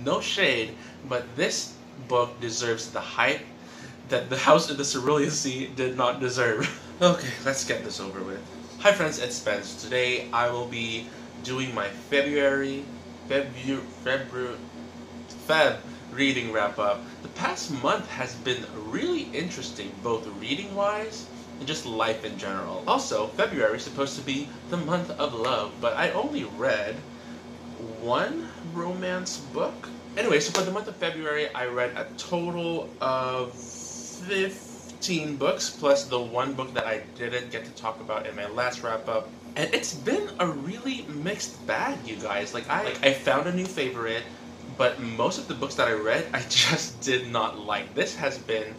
no shade, but this book deserves the hype that the House of the Cerulean Sea did not deserve. Okay, let's get this over with. Hi friends, it's Spence. Today I will be doing my Feb reading wrap up. The past month has been really interesting, both reading wise and just life in general. Also, February is supposed to be the month of love, but I only read one romance book. Anyway, so for the month of February, I read a total of 15 books, plus the one book that I didn't get to talk about in my last wrap-up. And it's been a really mixed bag, you guys. I found a new favorite, but most of the books that I read, I just did not like. This has been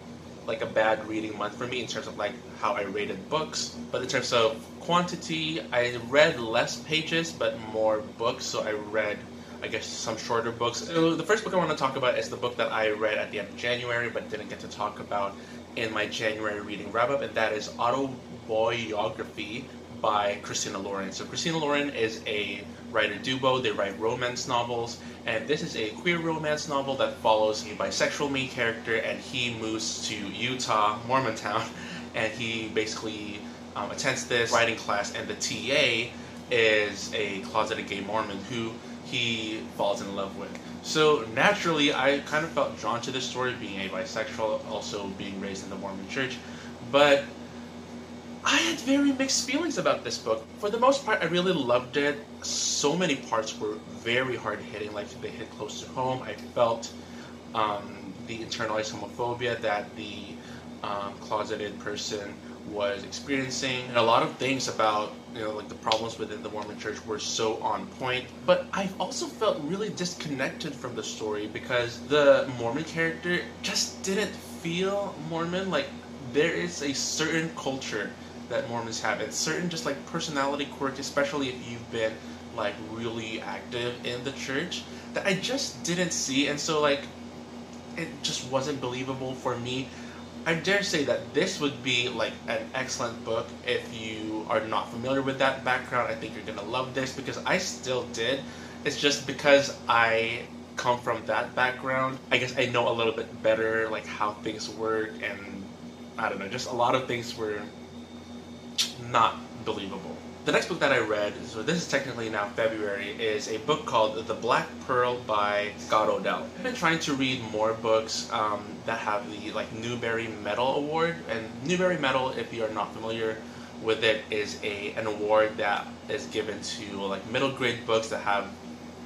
like a bad reading month for me in terms of like how I rated books. But in terms of quantity, I read less pages, but more books. So I read, I guess, some shorter books. So the first book I want to talk about is the book that I read at the end of January, but didn't get to talk about in my January reading wrap-up, and that is Autoboyography by Christina Lauren. So Christina Lauren is a writer-duo. They write romance novels, and this is a queer romance novel that follows a bisexual main character, and he moves to Utah, Mormontown, and he basically attends this writing class, and the TA is a closeted gay Mormon who he falls in love with. So naturally, I kind of felt drawn to this story, being a bisexual, also being raised in the Mormon church, but I had very mixed feelings about this book. For the most part, I really loved it. So many parts were very hard-hitting, like they hit close to home. I felt the internalized homophobia that the closeted person was experiencing, and a lot of things about, you know, like the problems within the Mormon church were so on point. But I also felt really disconnected from the story because the Mormon character just didn't feel Mormon. Like, there is a certain culture that Mormons have, and certain just like personality quirks, especially if you've been like really active in the church, that I just didn't see, and so like it just wasn't believable for me. I dare say that this would be like an excellent book if you are not familiar with that background. I think you're gonna love this because I still did. It's just because I come from that background, I guess I know a little bit better like how things work, and I don't know, just a lot of things were not believable. The next book that I read, so this is technically now February, is a book called The Black Pearl by Scott Odell. I've been trying to read more books that have the like Newbery Medal Award, and Newbery Medal, if you're not familiar with it, is an award that is given to like middle grade books that have,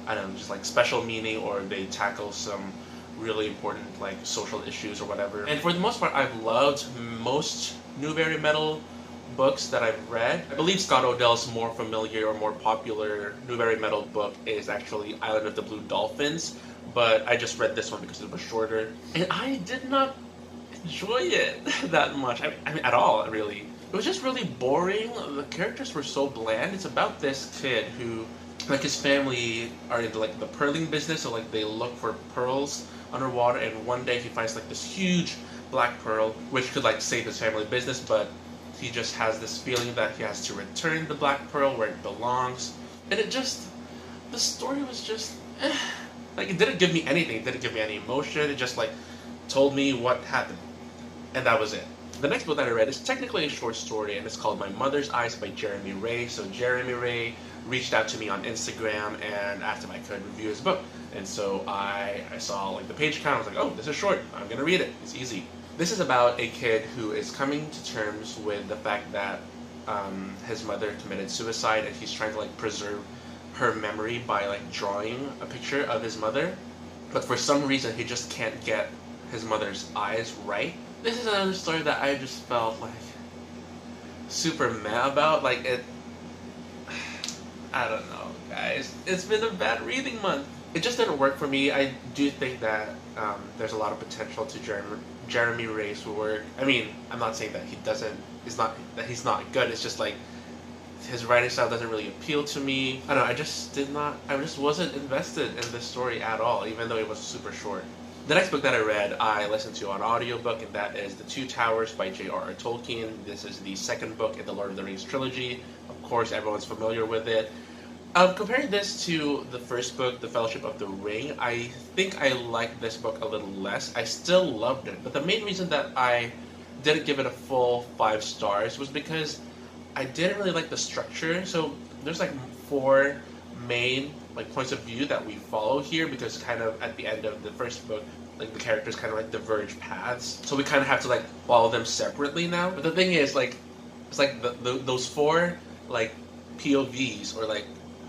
I don't know, just like special meaning, or they tackle some really important like social issues or whatever. And for the most part, I've loved most Newbery Medal books that I've read. I believe Scott Odell's more familiar or more popular Newbery Medal book is actually Island of the Blue Dolphins, but I just read this one because it was shorter, and I did not enjoy it that much. I mean, at all, really. It was just really boring. The characters were so bland. It's about this kid who, like, his family are into like the pearling business, so like they look for pearls underwater, and one day he finds like this huge black pearl which could like save his family business, but he just has this feeling that he has to return the black pearl where it belongs. And it just, the story was just like, it didn't give me anything. It didn't give me any emotion. It just like told me what happened, and that was it. The next book that I read is technically a short story, and it's called My Mother's Eyes by Jeremy Ray. So Jeremy Ray reached out to me on Instagram and asked if I could review his book. And so I saw like the page count. I was like, oh, this is short. I'm gonna read it. It's easy. This is about a kid who is coming to terms with the fact that his mother committed suicide, and he's trying to like preserve her memory by like drawing a picture of his mother. But for some reason, he just can't get his mother's eyes right. This is another story that I just felt like super meh about. Like it, I don't know, guys. It's been a bad reading month. It just didn't work for me. I do think that there's a lot of potential to Jeremy Ray's work. I mean, I'm not saying that he's not good. It's just like his writing style doesn't really appeal to me. I don't know. I just wasn't invested in this story at all, even though it was super short. The next book that I read, I listened to on audiobook, and that is The Two Towers by J.R.R. Tolkien. This is the second book in the Lord of the Rings trilogy. Of course, everyone's familiar with it. Comparing this to the first book, The Fellowship of the Ring, I think I liked this book a little less. I still loved it, but the main reason that I didn't give it a full 5 stars was because I didn't really like the structure. So there's like 4 main like points of view that we follow here, because kind of at the end of the first book, like the characters kind of like diverge paths. So we kind of have to like follow them separately now. But the thing is, like, it's like those 4 like POVs, or like,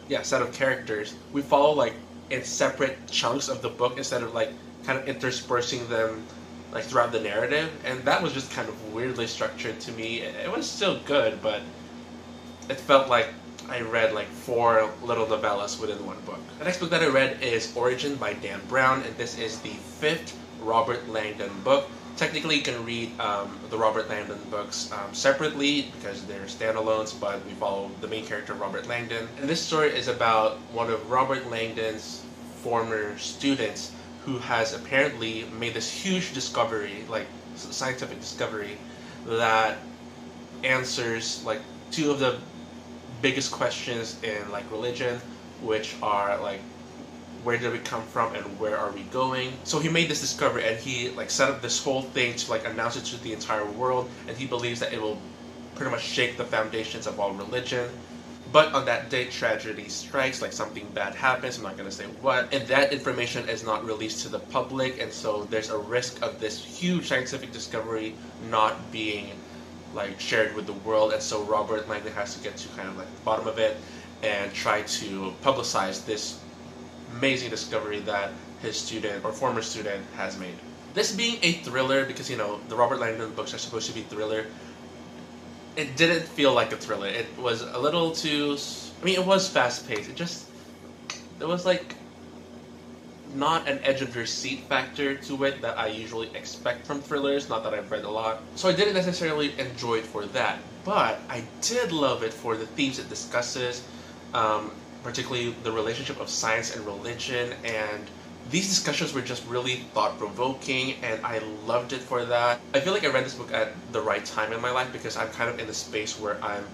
yeah, set of characters, we follow like in separate chunks of the book instead of like kind of interspersing them like throughout the narrative, and that was just kind of weirdly structured to me. It was still good, but it felt like I read like 4 little novellas within one book. The next book that I read is Origin by Dan Brown, and this is the 5th Robert Langdon book. Technically, you can read the Robert Langdon books separately because they're standalones, but we follow the main character, Robert Langdon. And this story is about one of Robert Langdon's former students who has apparently made this huge discovery, like scientific discovery, that answers like 2 of the biggest questions in like religion, which are like, where did we come from and where are we going? So he made this discovery, and he like set up this whole thing to like announce it to the entire world, and he believes that it will pretty much shake the foundations of all religion. But on that day, tragedy strikes, like something bad happens, I'm not going to say what, and that information is not released to the public, and so there's a risk of this huge scientific discovery not being like shared with the world, and so Robert Langdon has to get to kind of like the bottom of it and try to publicize this amazing discovery that his student or former student has made. This being a thriller, because you know the Robert Langdon books are supposed to be thriller, it didn't feel like a thriller. It was a little too, I mean, it was fast paced. There was like not an edge of your seat factor to it that I usually expect from thrillers, not that I've read a lot. So I didn't necessarily enjoy it for that, but I did love it for the themes it discusses, particularly the relationship of science and religion, and these discussions were just really thought-provoking, and I loved it for that. I feel like I read this book at the right time in my life, because I'm kind of in the space where I'm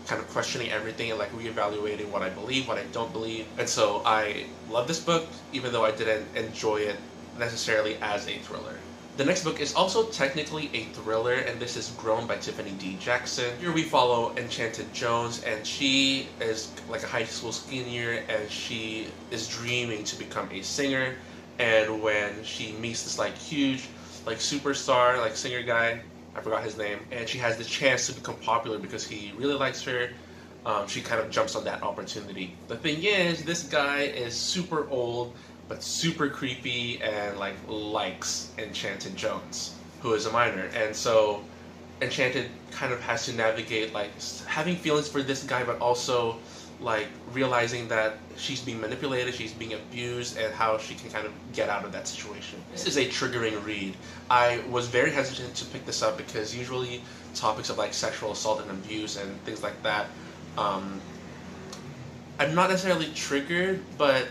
kind of questioning everything and like reevaluating what I believe, what I don't believe. And so I love this book, even though I didn't enjoy it necessarily as a thriller. The next book is also technically a thriller, and this is Grown by Tiffany D. Jackson. Here we follow Enchanted Jones, and she is like a high school senior, and she is dreaming to become a singer. And when she meets this like huge like superstar like singer guy, I forgot his name, and she has the chance to become popular because he really likes her, she kind of jumps on that opportunity. The thing is, this guy is super old but super creepy and like likes Enchanted Jones, who is a minor, and so Enchanted kind of has to navigate like having feelings for this guy, but also like realizing that she's being manipulated, she's being abused, and how she can kind of get out of that situation. This is a triggering read. I was very hesitant to pick this up because usually topics of like sexual assault and abuse and things like that, I'm not necessarily triggered, but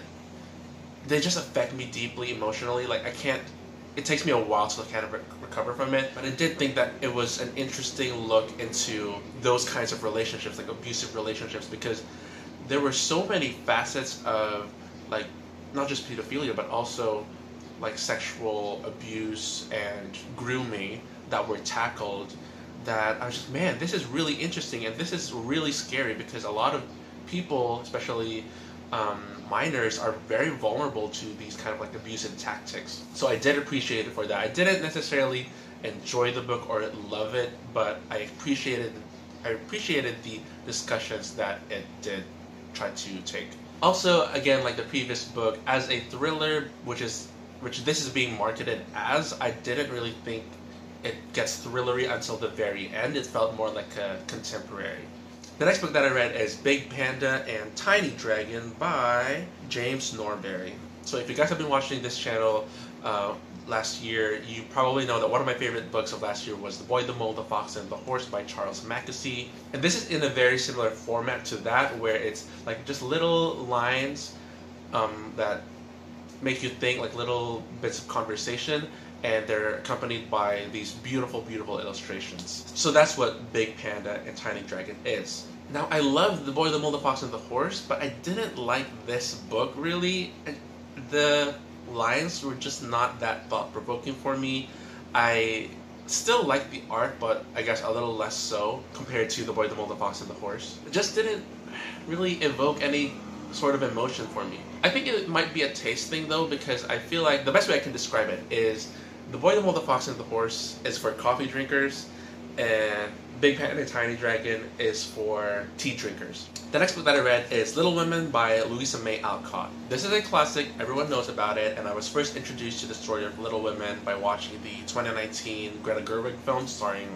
they just affect me deeply emotionally. Like it takes me a while to kind of recover from it, but I did think that it was an interesting look into those kinds of relationships, like abusive relationships, because there were so many facets of like not just pedophilia, but also like sexual abuse and grooming that were tackled, that I was just, man, this is really interesting, and this is really scary, because a lot of people, especially minors, are very vulnerable to these kind of like abusive tactics. So I did appreciate it for that. I didn't necessarily enjoy the book or love it, but I appreciated the discussions that it did try to take. Also, again, like the previous book, as a thriller, which this is being marketed as, I didn't really think it gets thrillery until the very end. It felt more like a contemporary. The next book that I read is Big Panda and Tiny Dragon by James Norbury. So if you guys have been watching this channel last year, you probably know that one of my favorite books of last year was The Boy, the Mole, the Fox, and the Horse by Charles Mackesy. And this is in a very similar format to that, where it's like just little lines that make you think, like little bits of conversation, and they're accompanied by these beautiful, beautiful illustrations. So that's what Big Panda and Tiny Dragon is. Now, I love The Boy, the Mole, the Fox, and the Horse, but I didn't like this book, really. The lines were just not that thought-provoking for me. I still like the art, but I guess a little less so compared to The Boy, the Mole, the Fox, and the Horse. It just didn't really evoke any sort of emotion for me. I think it might be a taste thing, though, because I feel like the best way I can describe it is The Boy, the Mole, the Fox, and the Horse is for coffee drinkers, and Big Panda and Tiny Dragon is for tea drinkers. The next book that I read is Little Women by Louisa May Alcott. This is a classic, everyone knows about it, and I was first introduced to the story of Little Women by watching the 2019 Greta Gerwig film starring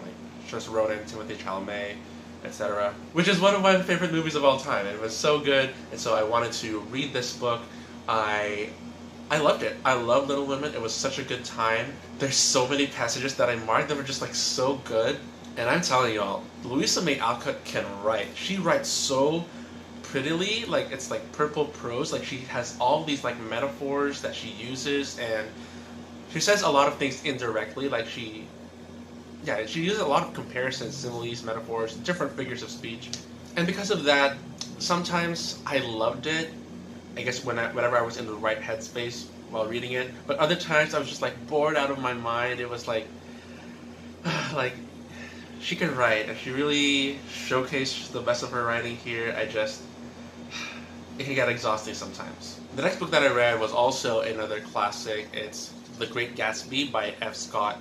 Saoirse Ronan, Timothée Chalamet, etc., which is one of my favorite movies of all time. It was so good, and so I wanted to read this book. I loved it. I love Little Women. It was such a good time. There's so many passages that I marked that were just so good. And I'm telling y'all, Louisa May Alcott can write. She writes so prettily, it's purple prose. She has all these metaphors that she uses, and she says a lot of things indirectly. She uses a lot of comparisons, similes, metaphors, different figures of speech. And because of that, sometimes I loved it, I guess whenever I was in the right headspace while reading it. But other times I was just bored out of my mind. It was she can write, and she really showcased the best of her writing here. It can get exhausting sometimes. The next book that I read was also another classic. It's The Great Gatsby by F. Scott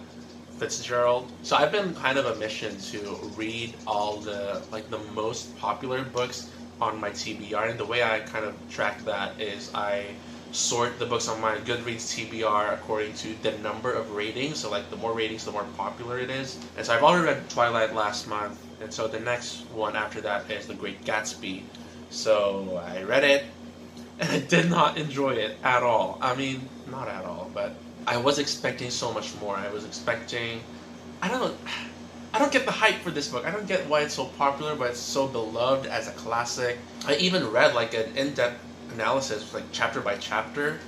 Fitzgerald. So I've been kind of a mission to read all the the most popular books on my TBR, and the way I kind of track that is I sort the books on my Goodreads TBR according to the number of ratings. So the more ratings, the more popular it is. And so I've already read Twilight last month, and so the next one after that is The Great Gatsby. So I read it, and I did not enjoy it at all. I mean, not at all, but I was expecting so much more. I was expecting, I don't get the hype for this book. I don't get why it's so popular, but it's so beloved as a classic. I even read an in-depth analysis, chapter by chapter,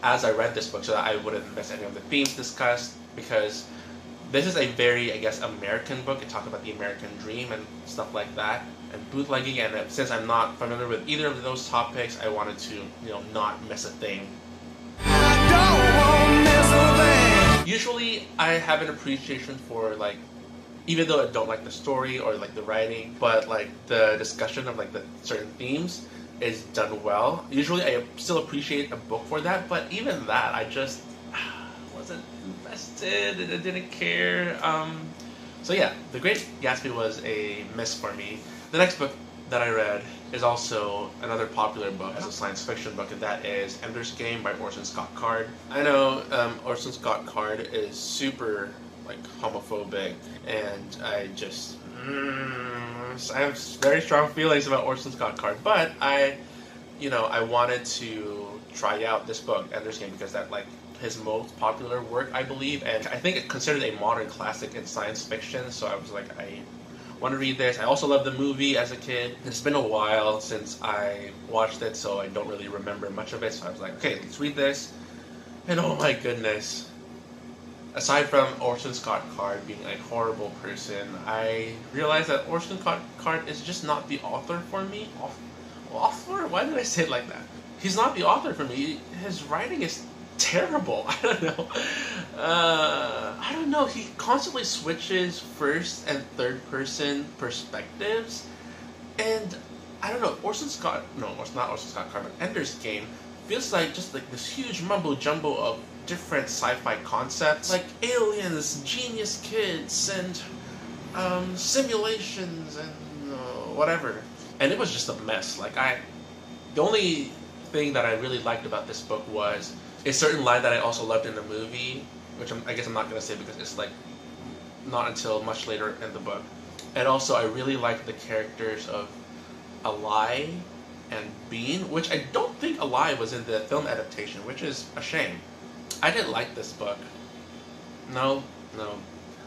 as I read this book, so that I wouldn't miss any of the themes discussed, because this is a very, I guess, American book. It talks about the American dream and stuff like that, and bootlegging, and since I'm not familiar with either of those topics, I wanted to, not miss a thing. Usually, I have an appreciation for, even though I don't like the story or the writing, but the discussion of the certain themes is done well. Usually I still appreciate a book for that, but even that, I just wasn't invested and I didn't care. So yeah, The Great Gatsby was a miss for me. The next book that I read is also another popular book as a science fiction book, and that is Ender's Game by Orson Scott Card. I know Orson Scott Card is super homophobic, and I have very strong feelings about Orson Scott Card, but I wanted to try out this book, Ender's Game, because that's his most popular work, I believe, and I think it's considered a modern classic in science fiction, so I was I want to read this. I also loved the movie as a kid. It's been a while since I watched it, so I don't really remember much of it, so I was okay, let's read this, and oh my goodness. Aside from Orson Scott Card being a horrible person, I realized that Orson Scott Card is just not the author for me. Author? Why did I say it like that? He's not the author for me. His writing is terrible. I don't know. He constantly switches first and third person perspectives, and I don't know. Not Orson Scott Card, but Ender's Game feels just this huge mumbo jumbo of different sci-fi concepts, aliens, genius kids, and simulations, and whatever. And it was just a mess. The only thing that I really liked about this book was a certain line that I also loved in the movie, which I guess I'm not going to say because it's not until much later in the book. And also I really liked the characters of Eli and Bean, which I don't think Eli was in the film adaptation, which is a shame. I didn't like this book. No.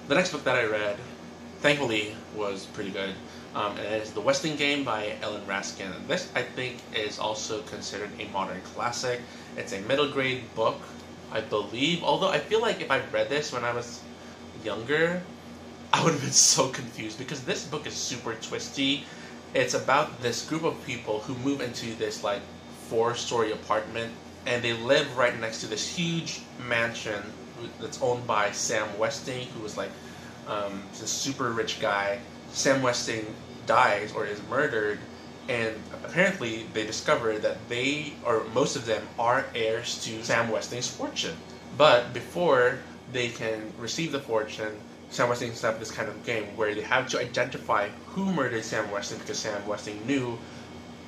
The next book that I read, thankfully, was pretty good. And it is The Westing Game by Ellen Raskin. This, I think, is also considered a modern classic. It's a middle grade book, I believe. Although I feel if I read this when I was younger, I would have been so confused, because this book is super twisty, It's about this group of people who move into this like 4-story apartment, and they live right next to this huge mansion that's owned by Sam Westing, who was like this super rich guy. Sam Westing dies or is murdered, and apparently they discover that they, or most of them, are heirs to Sam Westing's fortune. But before they can receive the fortune, Sam Westing set up this kind of game where they have to identify who murdered Sam Westing, because Sam Westing knew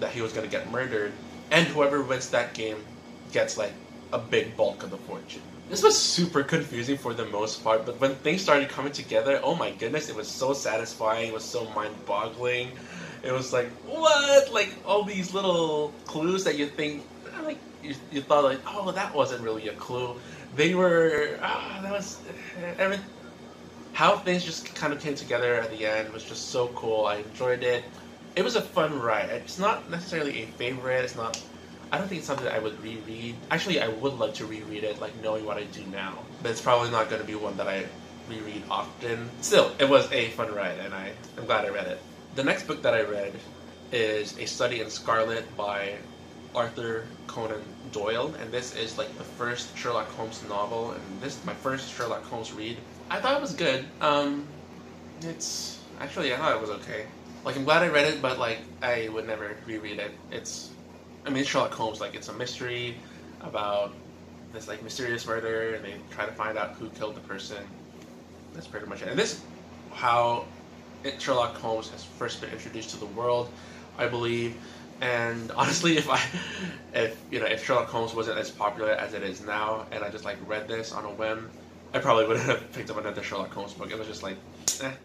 that he was going to get murdered, and whoever wins that game gets like a big bulk of the fortune. This was super confusing for the most part, but when things started coming together, oh my goodness, it was so satisfying, it was so mind-boggling. It was like, what? Like, all these little clues that you think, like, you thought like, oh, that wasn't really a clue. They were, that was, how things just kind of came together at the end was just so cool. I enjoyed it. It was a fun ride. It's not necessarily a favorite, it's not, I don't think it's something that I would reread. Actually, I would like to reread it, like knowing what I do now. But it's probably not going to be one that I reread often. Still, it was a fun ride, and I'm glad I read it. The next book that I read is A Study in Scarlet by Arthur Conan Doyle, and this is like the first Sherlock Holmes novel, and this is my first Sherlock Holmes read. I thought it was good. It's actually, I thought it was okay. Like, I'm glad I read it, but like I would never reread it. It's Sherlock Holmes, like, it's a mystery about this like mysterious murder, and they try to find out who killed the person. That's pretty much it. And this is how Sherlock Holmes has first been introduced to the world, I believe. And honestly, if Sherlock Holmes wasn't as popular as it is now, and I just like read this on a whim, I probably wouldn't have picked up another Sherlock Holmes book. It was just like,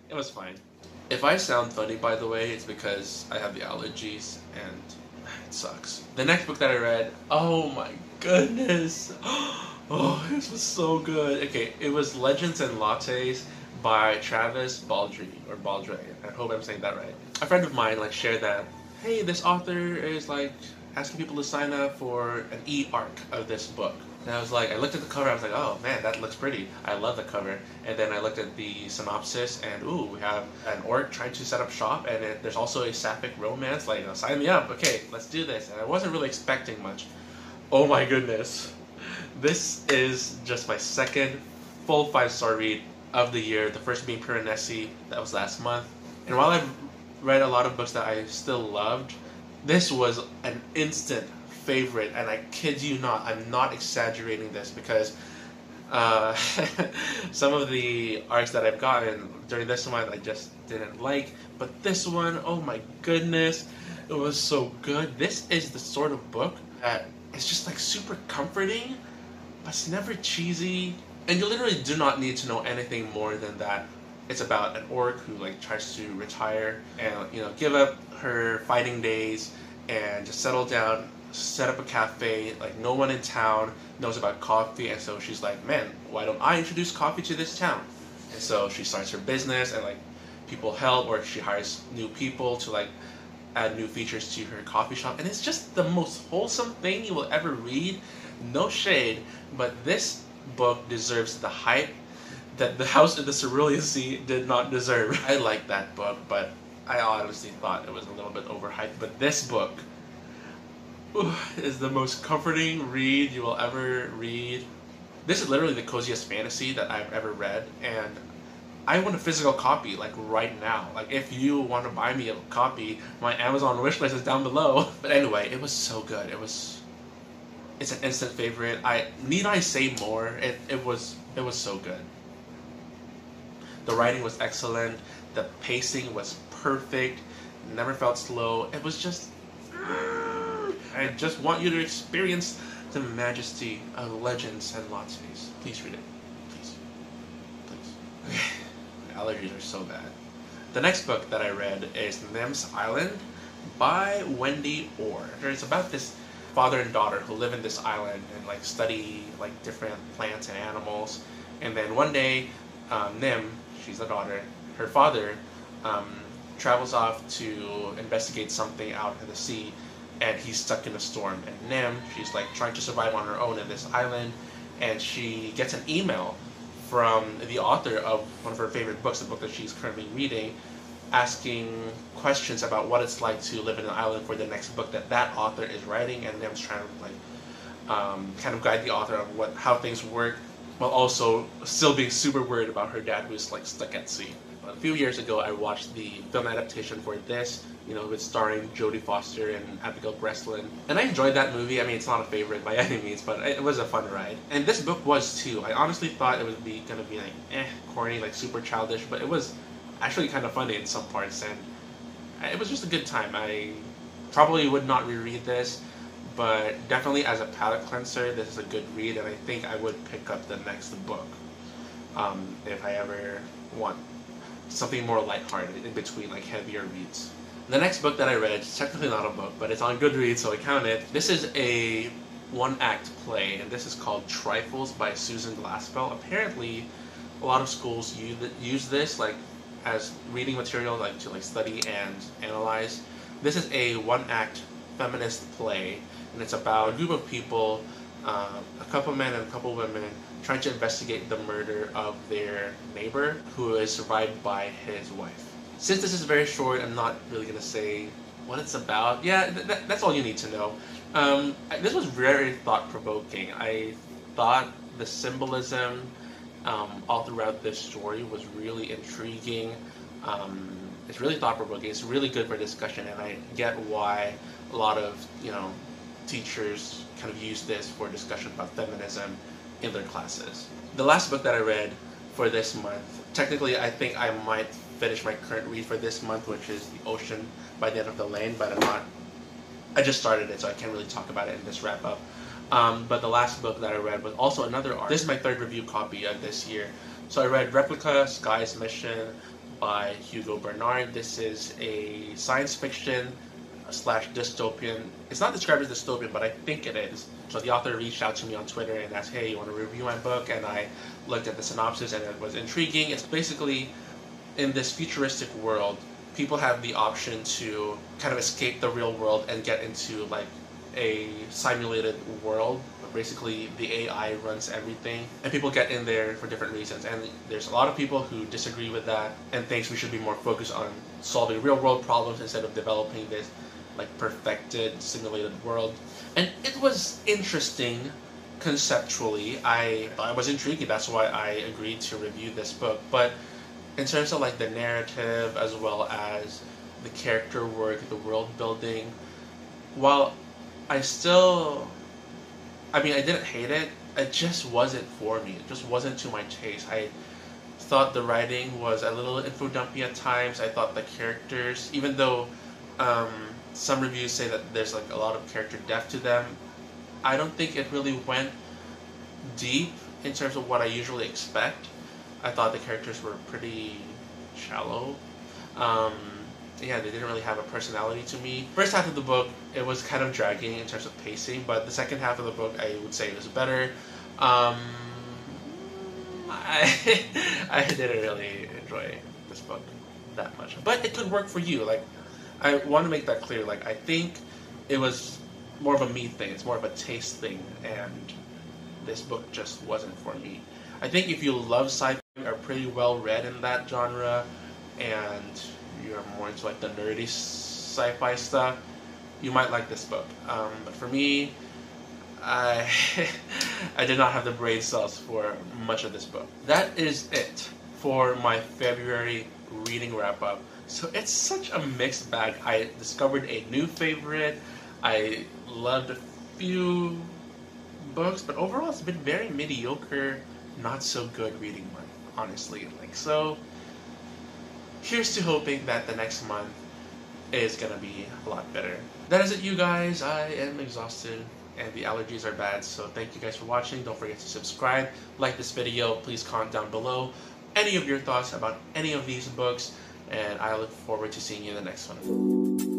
it was fine. If I sound funny, by the way, it's because I have the allergies, and it sucks. The next book that I read, oh my goodness, oh, this was so good. Okay, it was Legends and Lattes by Travis Baldree, or Baldree. I hope I'm saying that right. A friend of mine like shared that, hey, this author is like asking people to sign up for an e-arc of this book. And I was like, I looked at the cover, I was like, oh man, that looks pretty. I love the cover. And then I looked at the synopsis, and ooh, we have an orc trying to set up shop, and there's also a sapphic romance. Like, sign me up, okay, let's do this. And I wasn't really expecting much. Oh my goodness. This is just my second full 5-star read of the year. The first being Piranesi, that was last month. And while I've read a lot of books that I still loved, this was an instant favorite, and I kid you not, I'm not exaggerating this, because some of the arcs that I've gotten during this one I just didn't like, but this one, oh my goodness, it was so good. This is the sort of book that is just like super comforting, but it's never cheesy, and you literally do not need to know anything more than that. It's about an orc who like tries to retire and give up her fighting days and just settle down, set up a cafe. Like, no one in town knows about coffee, and so she's like, man, why don't I introduce coffee to this town? And so she starts her business, and like people help, or she hires new people to like add new features to her coffee shop, and it's just the most wholesome thing you will ever read. No shade, but this book deserves the hype that The House in the Cerulean Sea did not deserve. I like that book, but I honestly thought it was a little bit overhyped. But this book is the most comforting read you will ever read. This is literally the coziest fantasy that I've ever read, and I want a physical copy, like, right now. Like, if you want to buy me a copy, my Amazon wishlist is down below. But anyway, it was so good. It's an instant favorite. Need I say more? It was so good. The writing was excellent. The pacing was perfect. Never felt slow. It was just, I just want you to experience the majesty of Legends and Lattes. Please read it. Please. Okay. My allergies are so bad. The next book that I read is Nem's Island by Wendy Orr. It's about this father and daughter who live in this island and like study like different plants and animals. And then one day, Nem, she's the daughter, her father travels off to investigate something out in the sea, and he's stuck in a storm. And Nem, she's like trying to survive on her own in this island, and she gets an email from the author of one of her favorite books, the book that she's currently reading, asking questions about what it's like to live in an island for the next book that author is writing, and them trying to kind of guide the author on how things work, while also still being super worried about her dad who's like stuck at sea. A few years ago, I watched the film adaptation for this, with starring Jodie Foster and Abigail Breslin, and I enjoyed that movie. I mean, it's not a favorite by any means, but it was a fun ride. And this book was too. I honestly thought it would be gonna be like corny, like super childish, but it was actually kind of funny in some parts, and it was just a good time. I probably would not reread this, but definitely as a palate cleanser, this is a good read, and I think I would pick up the next book if I ever want something more lighthearted in between like heavier reads. The next book that I read is technically not a book, but it's on Goodreads, so I count it. This is a one-act play, and this is called Trifles by Susan Glaspell. Apparently, a lot of schools use this as reading material, to study and analyze. This is a one-act feminist play, and it's about a group of people, a couple men and a couple women, trying to investigate the murder of their neighbor who is survived by his wife. Since this is very short, I'm not really going to say what it's about. Yeah, that's all you need to know. This was very thought-provoking. I thought the symbolism all throughout this story was really intriguing. It's really thought-provoking. It's really good for discussion, and I get why a lot of teachers kind of use this for discussion about feminism in their classes. The last book that I read for this month, technically I think I might finish my current read for this month, which is The Ocean by the End of the Lane, but I just started it, so I can't really talk about it in this wrap-up. But the last book that I read was also another art. This is my third review copy of this year. So I read Replica Sky's Mission by Hugo Bernard. This is a science fiction / dystopian. It's not described as dystopian, but I think it is. So the author reached out to me on Twitter and asked, hey, you want to review my book? And I looked at the synopsis and it was intriguing. It's basically, in this futuristic world, people have the option to kind of escape the real world and get into a simulated world. Basically, the AI runs everything, and people get in there for different reasons. And there's a lot of people who disagree with that and thinks we should be more focused on solving real world problems instead of developing this perfected simulated world. And it was interesting conceptually. I thought it was intriguing. That's why I agreed to review this book. But in terms of the narrative as well as the character work, the world building, while I didn't hate it, it just wasn't for me. It just wasn't to my taste. I thought the writing was a little info-dumpy at times. I thought the characters, even though some reviews say that there's a lot of character depth to them, I don't think it really went deep in terms of what I usually expect. I thought the characters were pretty shallow. Yeah, they didn't really have a personality to me. First half of the book, it was kind of dragging in terms of pacing, but the second half of the book, I would say it was better. I didn't really enjoy this book that much, but it could work for you. I want to make that clear. I think it was more of a me thing. It's more of a taste thing, and this book just wasn't for me. I think if you love sci-fi, are pretty well read in that genre, and you're more into the nerdy sci-fi stuff, you might like this book. But for me, I did not have the brain cells for much of this book. That is it for my February reading wrap-up. So it's such a mixed bag. I discovered a new favorite. I loved a few books, but overall it's been very mediocre, not so good reading month, honestly. So here's to hoping that the next month is gonna be a lot better. That is it, you guys. I am exhausted and the allergies are bad, so thank you guys for watching. Don't forget to subscribe, like this video. Please comment down below any of your thoughts about any of these books, and I look forward to seeing you in the next one.